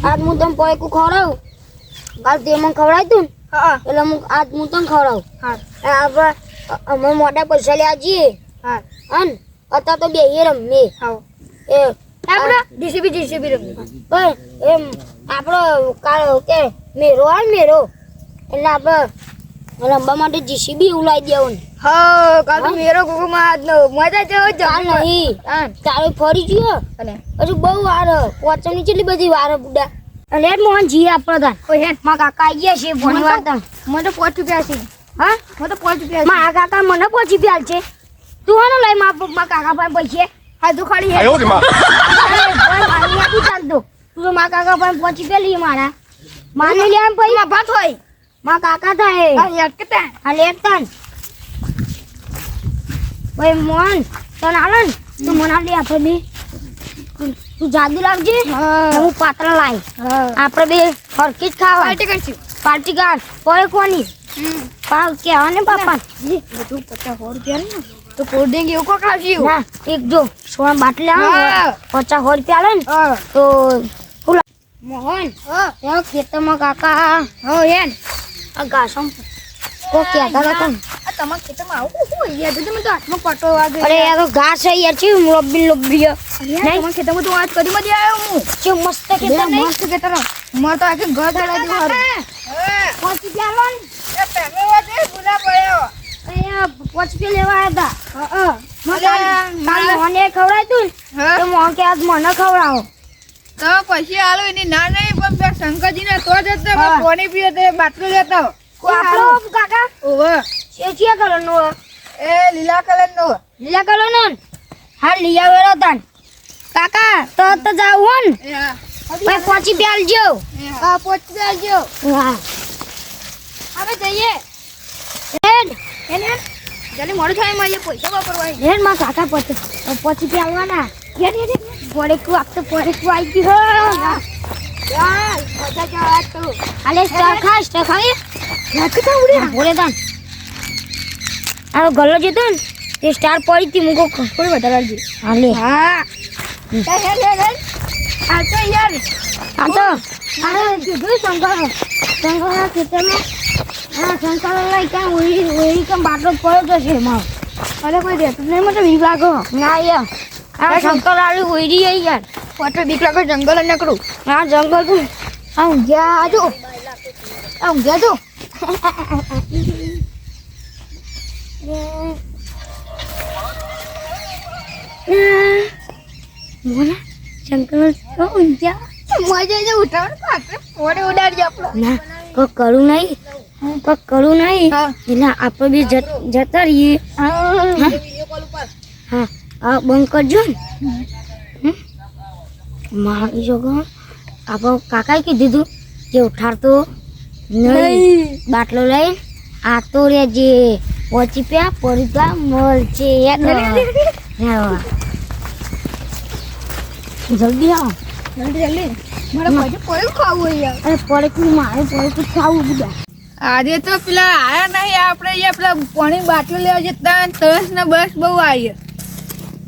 આજ હું તને પોયકું ખવડાવું કાલ તે મને ખવડાવ્યું તું હા એટલે આજ હું તને ખવડાવું હા આપણે અમે મોટા પૈસા લેવા જઈએ હા હન અત્યારે તો બેહીએ રમીએ હા એ આપણે જીસીબી રમી પણ એમ આપણો કાળ કે મેરો આવે ને મેરો એટલે આપણે રમવા માટે જીસીબી ઉલાઈ દેવું હા કાલ તો મેરો ગુગુમાં આજનો મજા જેવો ચાલ નહીં તારે ફરી ગયો અને હજુ બહુ વાર પોચવાની કેટલી બધી વાર બુડા અને હેડ મોહન જી આપણો તાર કોઈ હેડ માં કાકા આવી ગયા છે ભણી વાર તાર મને તો 5 રૂપિયા છે હા મને તો 5 રૂપિયા છે માં કાકા મને પહોંચી પ્યાલ છે તું હાનો લઈ માં કાકા પાસે પૈસે હા તું ખાલી હેડ ચાલતો તું તો માં કાકા પાસે પહોંચી પેલી મારા માને લે આમ પૈસા ભાત હોય માં કાકા થાય હા યાદ કેતા હા લેતન ભાઈ મોહન તને આલન તું મને આલી આપણે બે તું જાદુ લાવજે હું પાતળા લાય આપણે બે હરકી જ ખાવા પાર્ટી કરશું પાર્ટી કાર કોઈ કોની પાવ કેવા ને પાપા બધું 50 રૂપિયા ને તો કોલ્ડ ડ્રિંક એવું કો ખાવશું ના એક જો સોના બાટલા હા. 50 રૂપિયા લે ને હા તો ઓલા મોહન હા ત્યાં ખેતરમાં કાકા હા હેડ આ ઘાસમ કો કહેતા હતા તને આ તમારા ખેતરમાં આવું શું યાર તો તમે તો હાથમાં પટો વાગે અરે આ તો ઘાસ છે યાર છે લોબી તમારા ખેતરમાં તો વાત કરી મધી આવ્યો હું છે મસ્ત ખેતર નહીં મસ્ત ખેતર માર તો આખે ઘર ચડાવી દીધું પહોંચી ગયા લોન એ તમે વાતે ગુના પડ્યો અહીંયા પહોંચી લેવા આવ્યા હતા મારે મને ખવડાય તું હા તો મોં કે આજ મને ખવડાવો તો પછી આલો એની ના નહીં પણ બે શંકરજીને તો જતા પાણી પીએ તે બાટલો લેતા આપણો કાકા ઓવે છે કલરનો એ લીલા કલરનો લીલા કલરનો હા લઈ આવેલો તાન કાકા તો જાવ હન એ હા ભાઈ પહોંચી પ્યાલજો હા પહોંચી જાજો હા હવે જઈએ હેડ એને જલ્દી મોડું થાય માં પૈસા વાપરવા હેડ માં કાકા પહોંચી પ્યાલવાના પડે કુ આપ તો પડે કુ આવી ગયો ચાલ મજા જાત તું આલે સ્ટાર ખાઈ નાખી તા ઉડે બોલે તાન આ ગલ્લો જતો ને તે સ્ટાર પડી હતી મુકો થોડી વધારે આવજો હાલે હા હેડ આ તો યાર આ તો કીધું શંકરના ખેતરમાં હા શંકર લઈ ક્યાં ઓળી કેમ બાટલો પડ્યો છે એમાં અરે કોઈ રહેતું નહીં મને બીક લાગો ના યાર આ શંકર આલી ઓળી આવી યાર પાછળ બીક લાગે જંગલ જ નીકળું આ જંગલ તું આ ઊંઘ્યા જો આ ઊંઘ્યા જો મોના શંકર તો ઊંઘ્યા મજા જે ઉઠાવણ પોડે ઉડાડી આપણો ના કોઈ કરું નહીં હા. એટલે આપણે બી જતા રહીએ હા આ બંધ કરજો ને મારી જોગો આપણો કાકાએ કીધું કે ઉઠાડતો નહીં બાટલો લઈને આ તો રેજે પહોંચી પ્યા પડતા મળશે જલ્દી આવો જલ્દી મારે પછી પોયું ખાવું હોય યાર અરે પડકું મારે પડકું ખાવું બધા આજે તો પેલા આયા નહીં આપણે અહીંયા પેલા પાણી બાટલો લેવા જતા તરસ ને બસ બહુ આવી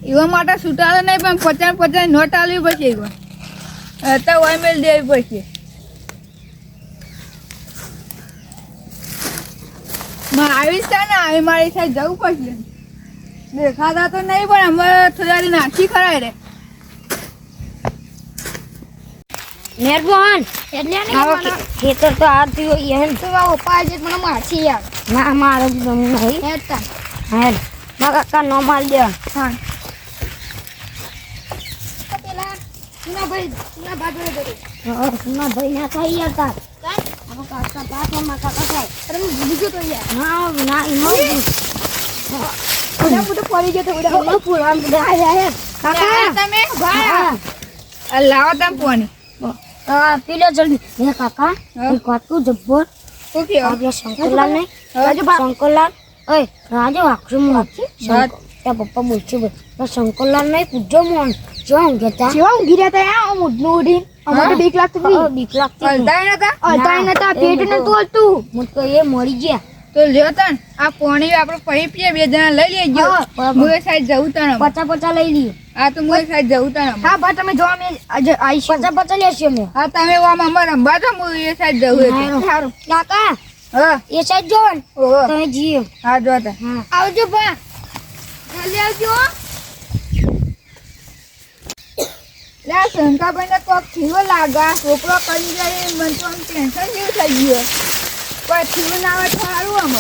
એવા માટે છૂટાડો નહીં પણ 50 નોટ આલવી પડશે એવા તો ઓઈમેલ દેવી પડશે આવીશ થાય ને આવી મારી સાઈડ જવું પડશે દેખાતા તો નહીં પણ અમારે થોડી નાખી ખરાય રે મહેરબાન ખેતર તો આવતી હોય એમ તો પપ્પા આજે મને માછી યાર ના મારે નહીં હેતા હેડ ના કાકા નો માલ દે હા પેલા સુના ભાઈ ના ભાઈ ના થઈ યાર તાર આપો કાકા પાછળમાં કાકા થાય અરે હું ભૂલી ગયો તો યાર ના ઈનો બધા બધું પડી ગયો તો બધા પૂરા બધા કાકા તમે ભાઈ લાવો તમે પોની પીલો જલ્દી હે કાકા હા. કાકુ જબ્બર ઓકે આપણે શંકરલાલ નહીં રાજુ શંકરલાલ ઓય રાજુ આખું મોન વાત. ત્યાં પપ્પા બોલશે ભાઈ શંકરલાલ નહીં પૂછજો મોન જો ઊંઘતા જેવા ઊંઘી રહ્યા હતા યાર મુડનું ઉડીને અમારે બીક લાગતી હતી બીક લાગતી અલતાઈ નતા પેટ ને તું હતું મું તો એ મરી ગયા તો લ્યો તન આ પાણી આપણે ફરી પીએ, 2 જણા લઈ લેજો. હા, બરાબર. હું એ સાઈડ જવું તને. પચા લઈ લઈએ. હા તો હું એ સાઈડ જવું તને. હા ભાઈ તમે જો અમે આવીશું. પચા લેશું અમે. હા તમે આમ અમારે રમવા તો હું એ સાઈડ જવું એટલે. સારું કાકા હા એ સાઈડ જો ને ઓહો. તમે જીઓ. હા જો તને. હા આવજો બા, જલ્દી આવજો. લે શંકાભાઈ ને કોક થયું લાગે, છોકરો કરી જાય મને તો આમ ટેન્શન જેવું થઈ ગયું. કોઈ થયું ના આવે તો સારું.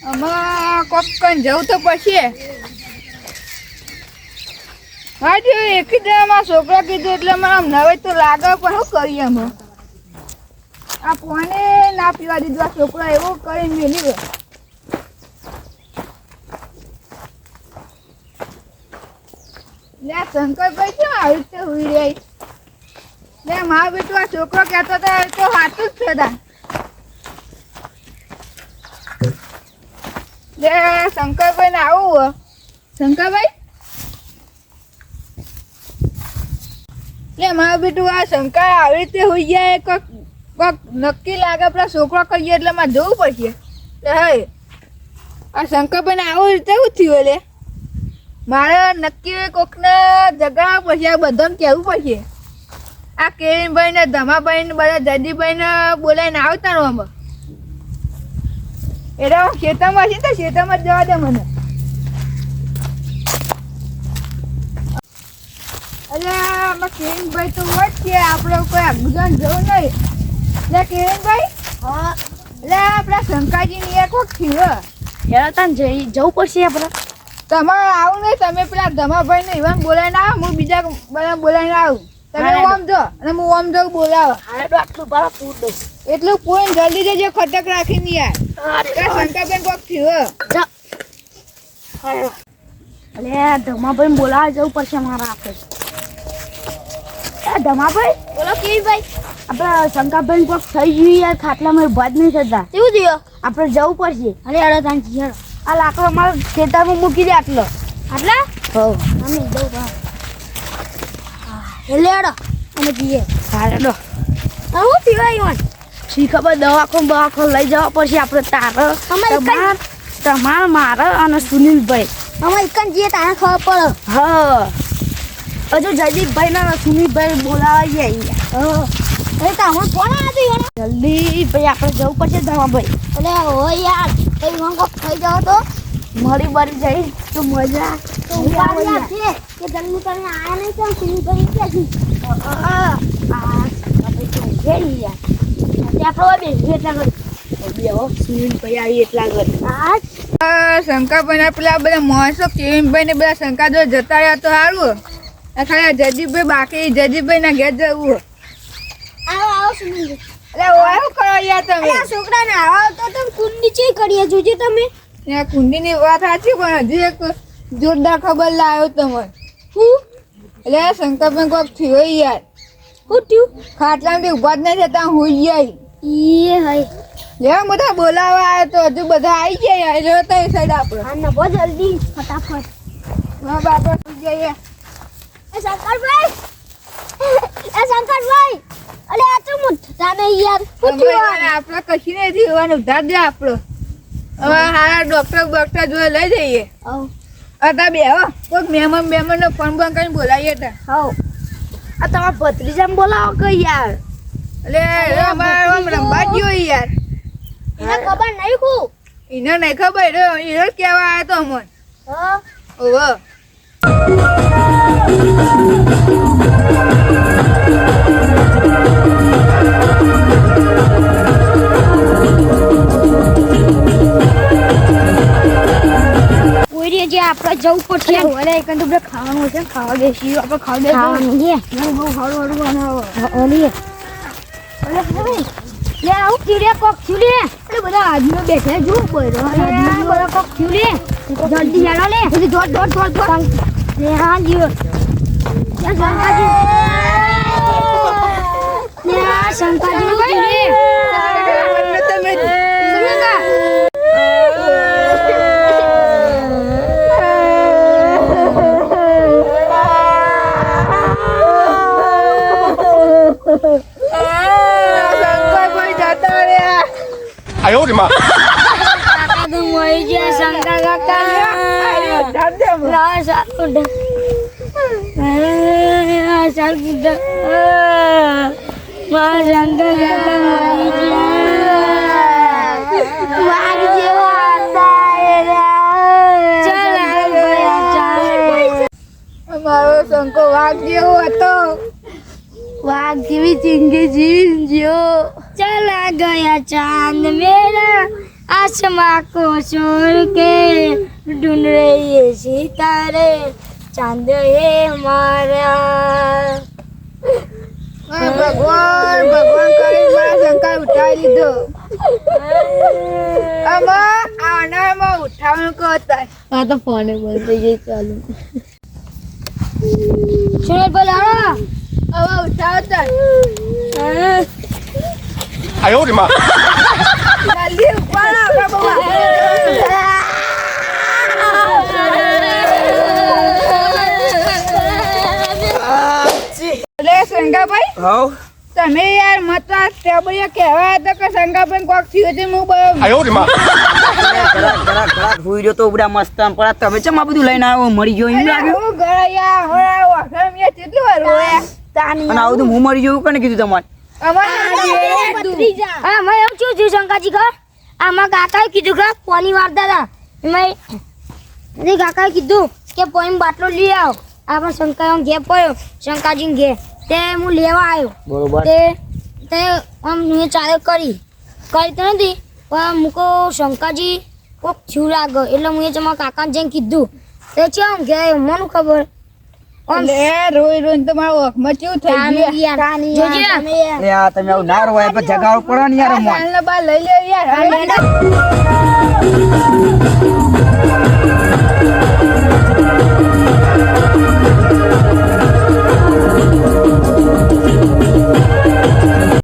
આમાં કોક કઈ જવું તો પછી. હા જો એક જ જણામાં છોકરા કીધું એટલે મને આમ નવે તો લાગે પણ શું કરીએ અમે. આ પોને ના પીવા દીધું, આ છોકરો એવો કરીને મેલી ગયો. લે શંકરભાઈ કેમ આવી રીતે હુઈ રહી? લે મારા બેટું આ છોકરો કહેતો હતો એ તો સાચું જ છે તા. લે શંકરભાઈ ને આવું. શંકરભાઈ લે મારા બેટું આ શંકર આવી રીતે હુઈ જાય કોક નક્કી લાગે પેલા છોકરો કહીએ એટલે મારે જવું પડશે. લે હે આ શંકરભાઈ ને આવું રીતે શું થયું? લે મારે નક્કી કોકને જગાડવા પડશે, આ બધાને કહેવું પડશે. આ કેરીનભાઈ ને ધમાભાઈ ને બધા જયદીપભાઈ ને બોલાવીને આવતા રહો અમે. એટલે ખેતરમાં છે તો ખેતરમાં જ જવા દે મને. એટલે આમાં કેરીનભાઈ તો હોય જ છે, આપણે કોઈ આગુજાન જવું નહીં. એટલે કેરીનભાઈ હા એટલે આપણા શંકાજીની એક વખત થયું. હેરા તાન જવું પડશે આપણે. તમારે આવું નહીં, તમે પેલા ધમાભાઈ ને એવા બોલાવીને આવો, હું બીજા બધા બોલાવીને આવું. તમે ઓમ જો અને હું ઓમ જો બોલાવો. આટલું બારા પૂર દઉં. એટલું પૂરી જલ્દી જજો, ખટક રાખીને યાર. શંકરબેન કોક થયું. અલે ધમાભાઈ બોલાવા જવું પડશે મારા આપણે. ધમાભાઈ બોલો કેવી ભાઈ? આપણે શંકરભાઈ કોક થઈ ગયું યાર, ખાટલામાં ઉભા જ નહીં થતા. કેવું થયું? આપણે જવું પડશે. અરે અરે તાંજી હેરો આ લાકડો મારા ખેતરમાં મૂકી દે. આટલો આટલા હો અમે જવું એટલે અડો અને પીએ. હાલો હું પીવાય શી ખબર, દવાખો લઈ જવા પડશે આપણે. તમાર મારે અને સુનિલભાઈ અમે એકન જઈએ તારે ખબર પડે. હા હજુ જયદીપભાઈ ના સુનિલભાઈ બોલાવા અહીંયા. એ તો અમે કોણ આવ્યું? જલ્દી ભાઈ આપણે જવું પડશે ધમાભાઈ. એટલે હો યાર કઈ કોક થઈ જાવ તો મરી બરી જાય તો મજા તો કે જલ્દી તમે આયા નહીં તો સુનિલભાઈ ક્યાંથી શંકરભાઈ પેલા બધા માણસો કેવીનભાઈ ને બધા શંકા જો જતા રહ્યા તો સારું. ખાલી જયદીપભાઈ બાકી જયદીપભાઈ ના ઘેર જવું. આવો સુનિલભાઈ. એટલે શું કરો યાર તમે? છોકરાને આવા તો તમે કુંડી ચી કરીએ જોજો તમે. ત્યાં કુંડીની વાત સાચી પણ હજી એક જોરદાર ખબર લાવ્યો તમે. હું એટલે શંકરભાઈ કોક થયો યાર. હું થયું? ખાટલામાંથી ઉભા જ નહીં થતા હુઈ જાય. એ હઈ લેવા બધા બોલાવા આવ્યો તો હજુ બધા આવી ગયા યાર. તો એ સાઈડ આપણે હા ના બહુ જલ્દી ફટાફટ. હા બાપા સુઈ જઈએ. એ શંકરભાઈ અલે આ તો મુઠ્ઠા ને યાર આપણે કશી નથી હોવાનું, ઉધાર દે આપણો. હવે હારા ડોક્ટર જોડે લઈ જઈએ. હતા બે હો કોઈક મહેમાન નો ફોન કરીને બોલાવીએ હતા. હા આ તમારા ભત્રીજાને બોલાવો કે યાર. એટલે અમારે રમવા ગયો યાર. એને ખબર નહીં કુ એને નહીં ખબર, એને કેવા આવ્યો તો અમને. હા ઓહો જે આપણે જવું પડશે. અરે એક તો ખાવાનું છે, ખાવા બેસી આપણે ખાવાનું છે. બહુ સારું બનાવો. લે આવું કીડે કોક થયું લે. એટલે બધા આદમીઓ બેઠા જો બધા કોક થયું લે. જલ્દી હેડો લે. દોડ લે હા જીઓ શંકાજી લે શંકાજી તમે哎呦我的妈！ મરી ગયા શંકા કાકા લા સારું શંકા કાકા મરી ગયા વાઘ જેવા અમારો શંકો વાઘ જેવો હતો. वाघ जीवी चिंगे जीवी जो चला गया चांद मेरा आसमां को छोड़ के ढूंढ रही है सितारे चांद है हमारा. ભગવાન કરી મારા શંકા ઉઠાવી લીધો. આમાં આનામાં ઉઠાવવાનું કરતા આ તો ફોને બંધ થઈ જાય ચાલુ સુરેશ બોલ આવો હવે ઉઠાવતા 哎呦我的妈！ જલ્દી ઉપાડો આપણા બહુ શંકાભાઈ હાઉ તમે યાર મતવા ટેબલિયા કહેવા હતા કે શંકાભાઈ કોક થયું છે હું 哎呦我的妈！ કડાક હુઈ રહ્યો તો ઉબડા મસ્ત આમ પડા તમે ચમ આ બધું લઈને આવ્યો મરી ગયો એમ લાગ્યું હું ગળાયા હમણાં વાસણ મેં કેટલું વાર રોયા અને આવું તો હું મરી ગયું કોને કીધું તમારે અમારે મેં એવું શું થયું શંકાજી ઘર આમાં કાકાએ કીધું કે પોની વારતા હતા એમાં કાકાએ કીધું કે પોઈમ બાટલો લઈ આવો આપણે શંકા ઘે પડ્યો શંકાજી ઘે તે હું લેવા આવ્યો બરોબર તે આમ મેં ચાલે કરી તો નથી પણ મૂકો શંકાજી કોક થયું લાગે એટલે હું એ તમારા કાકાને જઈને કીધું તે ચમ ઘે મને ખબર લે રોઈ રોઈને તો મારા ઓખમાં કેવું થઈ ગયું જોજે એ આ તમે આવું ના રોવાય પણ જગાડો પડો ને યાર મોન કાલના બા લઈ લે યાર